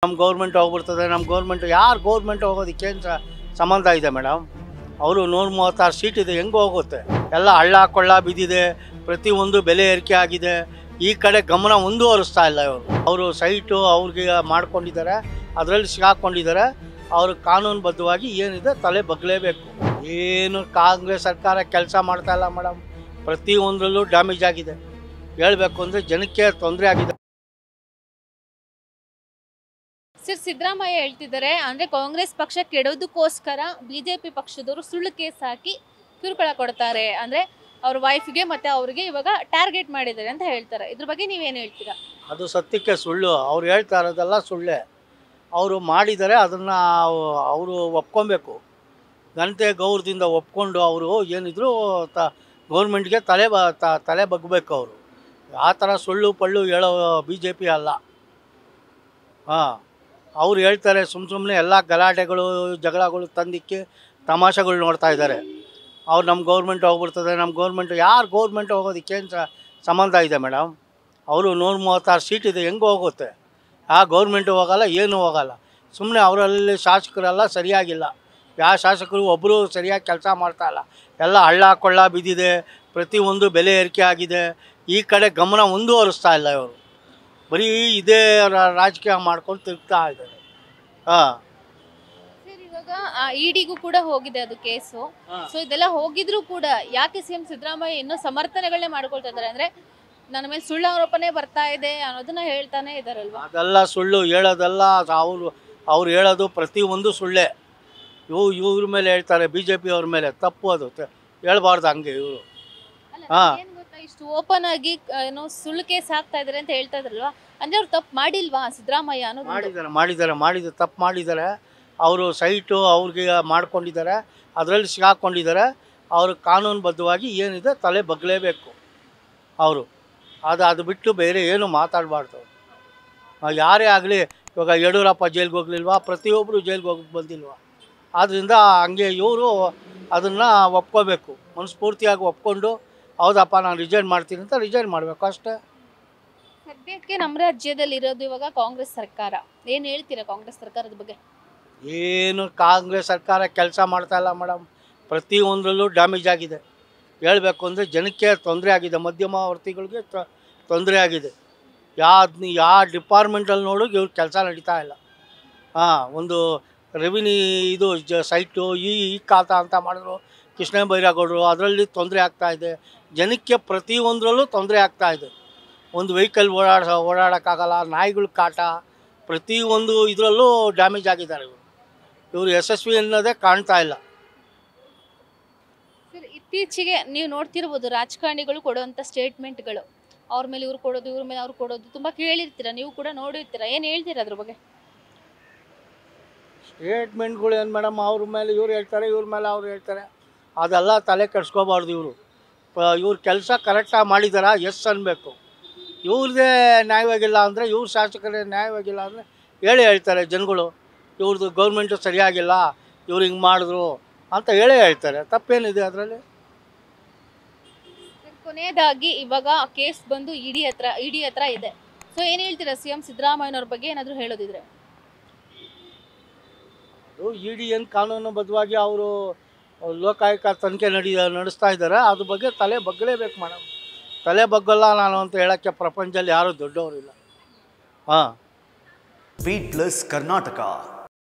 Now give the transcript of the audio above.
ನಮ್ಮ ಗೌರ್ಮೆಂಟ್ ಹೋಗ್ಬಿಡ್ತದೆ. ನಮ್ಮ ಗೌರ್ಮೆಂಟ್ ಯಾರು ಗೌರ್ಮೆಂಟ್ ಹೋಗೋದಕ್ಕೇನು ಸಂಬಂಧ ಇದೆ ಮೇಡಮ್? ಅವರು 136 ಸೀಟ್ ಇದೆ, ಹೆಂಗೆ ಹೋಗುತ್ತೆ? ಎಲ್ಲ ಹಳ್ಳ ಕೊಳ್ಳ ಬಿದ್ದಿದೆ, ಪ್ರತಿಯೊಂದು ಬೆಲೆ ಏರಿಕೆ ಆಗಿದೆ. ಈ ಕಡೆ ಗಮನ ಮುಂದುವರಿಸ್ತಾ ಇಲ್ಲ ಅವರು ಸೈಟು ಅವ್ರಿಗೆ ಮಾಡ್ಕೊಂಡಿದ್ದಾರೆ, ಅದರಲ್ಲಿ ಸಿಗಾಕೊಂಡಿದ್ದಾರೆ. ಅವರು ಕಾನೂನುಬದ್ಧವಾಗಿ ಏನಿದೆ ತಲೆ ಬಗ್ಲೇಬೇಕು. ಏನು ಕಾಂಗ್ರೆಸ್ ಸರ್ಕಾರ ಕೆಲಸ ಮಾಡ್ತಾ ಇಲ್ಲ ಮೇಡಮ್. ಪ್ರತಿಯೊಂದರಲ್ಲೂ ಡ್ಯಾಮೇಜ್ ಆಗಿದೆ. ಹೇಳಬೇಕು ಅಂದರೆ ಜನಕ್ಕೆ ತೊಂದರೆ ಆಗಿದೆ. ಸರ್, ಸಿದ್ದರಾಮಯ್ಯ ಹೇಳ್ತಿದ್ದಾರೆ ಅಂದರೆ ಕಾಂಗ್ರೆಸ್ ಪಕ್ಷ ಕೆಡೋದಕ್ಕೋಸ್ಕರ ಬಿಜೆಪಿ ಪಕ್ಷದವರು ಸುಳ್ಳು ಕೇಸ್ ಹಾಕಿ ಕಿರುಕುಳ ಕೊಡ್ತಾರೆ, ಅಂದರೆ ಅವ್ರ ವೈಫ್ಗೆ ಮತ್ತು ಅವ್ರಿಗೆ ಇವಾಗ ಟಾರ್ಗೆಟ್ ಮಾಡಿದ್ದಾರೆ ಅಂತ ಹೇಳ್ತಾರೆ. ಇದ್ರ ಬಗ್ಗೆ ನೀವೇನು ಹೇಳ್ತೀರಾ? ಅದು ಸತ್ಯಕ್ಕೆ ಸುಳ್ಳು. ಅವ್ರು ಹೇಳ್ತಾ ಇರೋದೆಲ್ಲ ಸುಳ್ಳೆ. ಅವರು ಮಾಡಿದರೆ ಅದನ್ನು ಅವರು ಒಪ್ಕೊಬೇಕು. ಘನತೆ ಗೌರವದಿಂದ ಒಪ್ಕೊಂಡು ಅವರು ಏನಿದ್ರು ಗೌರ್ಮೆಂಟ್ಗೆ ತಲೆ ಬಗ್ಗಬೇಕು. ಅವರು ಆ ಥರ ಸುಳ್ಳು ಪಳ್ಳು ಹೇಳೋ BJP ಅಲ್ಲ. ಅವ್ರು ಹೇಳ್ತಾರೆ ಸುಮ್ಮನೆ ಎಲ್ಲ ಗಲಾಟೆಗಳು ಜಗಳಗಳು ತಂದಿಕ್ಕೆ ತಮಾಷೆಗಳು ನೋಡ್ತಾ ಇದ್ದಾರೆ. ಅವ್ರು ನಮ್ಮ ಗೌರ್ಮೆಂಟ್ ಹೋಗ್ಬಿಡ್ತದೆ, ನಮ್ಮ ಗೌರ್ಮೆಂಟ್ ಯಾರು ಗೌರ್ಮೆಂಟ್ ಹೋಗೋದಕ್ಕೇನು ಸಂಬಂಧ ಇದೆ ಮೇಡಮ್? ಅವರು 136 ಸೀಟ್ ಇದೆ, ಹೆಂಗೆ ಹೋಗುತ್ತೆ? ಆ ಗೌರ್ಮೆಂಟು ಹೋಗಲ್ಲ, ಏನೂ ಹೋಗಲ್ಲ. ಸುಮ್ಮನೆ ಅವರಲ್ಲಿ ಶಾಸಕರೆಲ್ಲ ಸರಿಯಾಗಿಲ್ಲ. ಯಾವ ಶಾಸಕರು ಒಬ್ಬರು ಸರಿಯಾಗಿ ಕೆಲಸ ಮಾಡ್ತಾಯಿಲ್ಲ. ಎಲ್ಲ ಹಳ್ಳ ಕೊಳ್ಳ ಬಿದ್ದಿದೆ, ಪ್ರತಿಯೊಂದು ಬೆಲೆ ಏರಿಕೆ ಆಗಿದೆ. ಈ ಕಡೆ ಗಮನ ಮುಂದುವರಿಸ್ತಾ ಇಲ್ಲ. ಇವರು ಬರೀ ಇದೇ ರಾಜಕೀಯ ಮಾಡ್ಕೊಂಡು ತಿರುಗ್ತಾ ಇದ್ದಾರೆ. ಸರ್, ಇವಾಗ ಇಡಿಗೂ ಕೂಡ ಹೋಗಿದೆ ಅದು ಕೇಸು. ಸೊ ಇದೆಲ್ಲ ಹೋಗಿದ್ರು ಕೂಡ ಯಾಕೆ CM ಸಿದ್ದರಾಮಯ್ಯ ಇನ್ನೂ ಸಮರ್ಥನೆಗಳನ್ನೇ ಮಾಡ್ಕೊಳ್ತಾ ಇದ್ದಾರೆ? ಅಂದರೆ ನನ್ನ ಮೇಲೆ ಸುಳ್ಳು ಆರೋಪನೆ ಬರ್ತಾ ಇದೆ ಅನ್ನೋದನ್ನ ಹೇಳ್ತಾನೆ ಇದ್ದಾರಲ್ವಾ? ಅದೆಲ್ಲ ಸುಳ್ಳು ಹೇಳೋದೆಲ್ಲ. ಅವ್ರು ಹೇಳೋದು ಪ್ರತಿಯೊಂದು ಸುಳ್ಳೆ. ಇವ್ರ ಮೇಲೆ ಹೇಳ್ತಾರೆ, BJP ಅವ್ರ ಮೇಲೆ. ತಪ್ಪು, ಅದು ಹೇಳ್ಬಾರ್ದು ಹಂಗೆ ಇವರು. ಏನು ಗೊತ್ತಾ, ಇಷ್ಟು ಓಪನ್ ಆಗಿ ಏನೋ ಸುಳ್ಳು ಕೇಸ್ ಹಾಕ್ತಾ ಇದ್ದಾರೆ ಅಂತ ಹೇಳ್ತಾ ಇದ್ರಲ್ವಾ, ಅಂದ್ರೆ ಅವ್ರು ತಪ್ಪು ಮಾಡಿಲ್ವಾ ಸಿದ್ದರಾಮಯ್ಯ ಅನ್ನೋದು? ಮಾಡಿದ್ದಾರೆ ತಪ್ಪು ಮಾಡಿದ್ದಾರೆ. ಅವರು ಸೈಟು ಅವ್ರಿಗೆ ಮಾಡ್ಕೊಂಡಿದ್ದಾರೆ, ಅದರಲ್ಲಿ ಸಿಗಾಕೊಂಡಿದ್ದಾರೆ. ಅವರು ಕಾನೂನುಬದ್ಧವಾಗಿ ಏನಿದೆ ತಲೆ ಬಗ್ಲೇಬೇಕು. ಅವರು ಅದು ಬಿಟ್ಟು ಬೇರೆ ಏನು ಮಾತಾಡಬಾರ್ದು. ಯಾರೇ ಆಗಲಿ, ಇವಾಗ ಯಡಿಯೂರಪ್ಪ ಜೈಲಿಗೆ ಹೋಗ್ಲಿಲ್ವಾ? ಪ್ರತಿಯೊಬ್ಬರು ಜೈಲಿಗೆ ಹೋಗಿ ಬಂದಿಲ್ವಾ? ಆದ್ದರಿಂದ ಹಂಗೆ ಇವರು ಅದನ್ನು ಒಪ್ಕೋಬೇಕು. ಮನಸ್ಫೂರ್ತಿಯಾಗಿ ಒಪ್ಕೊಂಡು ಹೌದಪ್ಪ ನಾನು ರಿಸೈನ್ ಮಾಡ್ತೀನಿ ಅಂತ ರಿಸೈನ್ ಮಾಡಬೇಕು ಅಷ್ಟೇ. ಸದ್ಯಕ್ಕೆ ನಮ್ಮ ರಾಜ್ಯದಲ್ಲಿ ಇರೋದು ಇವಾಗ ಕಾಂಗ್ರೆಸ್ ಸರ್ಕಾರ. ಏನು ಹೇಳ್ತೀರಾ ಕಾಂಗ್ರೆಸ್ ಸರ್ಕಾರದ ಬಗ್ಗೆ? ಏನು ಕಾಂಗ್ರೆಸ್ ಸರ್ಕಾರ ಕೆಲಸ ಮಾಡ್ತಾ ಇಲ್ಲ ಮೇಡಮ್. ಪ್ರತಿಯೊಂದರಲ್ಲೂ ಡ್ಯಾಮೇಜ್ ಆಗಿದೆ. ಹೇಳಬೇಕು ಅಂದರೆ ಜನಕ್ಕೆ ತೊಂದರೆ ಆಗಿದೆ, ಮಧ್ಯಮ ವರ್ತಿಗಳಿಗೆ ತೊಂದರೆ ಆಗಿದೆ. ಯಾವ ಡಿಪಾರ್ಟ್ಮೆಂಟಲ್ಲಿ ನೋಡು ಇವ್ರ ಕೆಲಸ ನಡೀತಾ ಇಲ್ಲ. ಒಂದು ರೆವಿನ್ಯೂ ಇದು ಸೈಟು ಈ ಖಾತಾ ಅಂತ ಮಾಡಿದ್ರು, ಕೃಷ್ಣ ಬೈರೇಗೌಡರು, ಅದರಲ್ಲಿ ತೊಂದರೆ ಆಗ್ತಾಯಿದೆ. ಜನಕ್ಕೆ ಪ್ರತಿಯೊಂದರಲ್ಲೂ ತೊಂದರೆ ಆಗ್ತಾಯಿದೆ. ಒಂದು ವೆಹಿಕಲ್ ಓಡಾಡೋಕ್ಕಾಗಲ್ಲ, ನಾಯಿಗಳ ಕಾಟ, ಪ್ರತಿಯೊಂದು ಇದರಲ್ಲೂ ಡ್ಯಾಮೇಜ್ ಆಗಿದ್ದಾರೆ. ಇವರು ಯಶಸ್ವಿ ಅನ್ನೋದೇ ಕಾಣ್ತಾ ಇಲ್ಲ. ಸರ್, ಇತ್ತೀಚೆಗೆ ನೀವು ನೋಡ್ತಿರ್ಬೋದು ರಾಜಕಾರಣಿಗಳು ಕೊಡುವಂಥ ಸ್ಟೇಟ್ಮೆಂಟ್ಗಳು, ಅವ್ರ ಮೇಲೆ ಇವ್ರು ಕೊಡೋದು, ಇವ್ರ ಮೇಲೆ ಅವ್ರು ಕೊಡೋದು ತುಂಬ ಕೇಳಿರ್ತೀರ, ನೀವು ಕೂಡ ನೋಡಿರ್ತೀರ. ಏನು ಹೇಳ್ತೀರಾ ಅದ್ರ ಬಗ್ಗೆ? ಸ್ಟೇಟ್ಮೆಂಟ್ಗಳು ಏನು ಮೇಡಮ್? ಅವ್ರ ಮೇಲೆ ಇವ್ರು ಹೇಳ್ತಾರೆ, ಇವ್ರ ಮೇಲೆ ಅವ್ರು ಹೇಳ್ತಾರೆ. ಅದೆಲ್ಲ ತಲೆ ಕೆಡಿಸ್ಕೋಬಾರ್ದು. ಇವ್ರ ಕೆಲಸ ಕರೆಕ್ಟಾಗಿ ಮಾಡಿದಾರ ಎಸ್ ಅನ್ನಬೇಕು. ಇವ್ರದ್ದೇ ನ್ಯಾಯವಾಗಿಲ್ಲ ಅಂದರೆ, ಇವ್ರ ಶಾಸಕರೇ ನ್ಯಾಯವಾಗಿಲ್ಲ ಅಂದರೆ ಹೇಳ್ತಾರೆ ಜನಗಳು. ಇವ್ರದ್ದು ಗೌರ್ಮೆಂಟು ಸರಿಯಾಗಿಲ್ಲ, ಇವ್ರು ಹಿಂಗೆ ಮಾಡಿದ್ರು ಅಂತ ಹೇಳ್ತಾರೆ. ತಪ್ಪೇನಿದೆ ಅದರಲ್ಲಿ? ಕೊನೆಯದಾಗಿ ಇವಾಗ ಕೇಸ್ ಬಂದು ಇಡಿ ಹತ್ರ ಇದೆ. ಸೊ ಏನು ಹೇಳ್ತೀರಾ CM ಸಿದ್ದರಾಮಯ್ಯನವ್ರ ಬಗ್ಗೆ ಏನಾದರೂ ಹೇಳೋದಿದ್ರೆ? ಇಡಿ ಏನು ಕಾನೂನುಬದ್ಧವಾಗಿ ಅವರು ಲೋಕಾಯುಕ್ತ ತನಿಖೆ ನಡೆಸ್ತಾ ಇದ್ದಾರೆ. ಅದ್ರ ಬಗ್ಗೆ ತಲೆ ಬಗ್ಗಲೇಬೇಕು ಮೇಡಮ್. ತಲೆ ಬಗ್ಗಲ್ಲ ನಾನು ಅಂತ ಹೇಳೋಕ್ಕೆ ಪ್ರಪಂಚದಲ್ಲಿ ಯಾರೂ ದೊಡ್ಡವರಿಲ್ಲ. Beet plus Karnataka.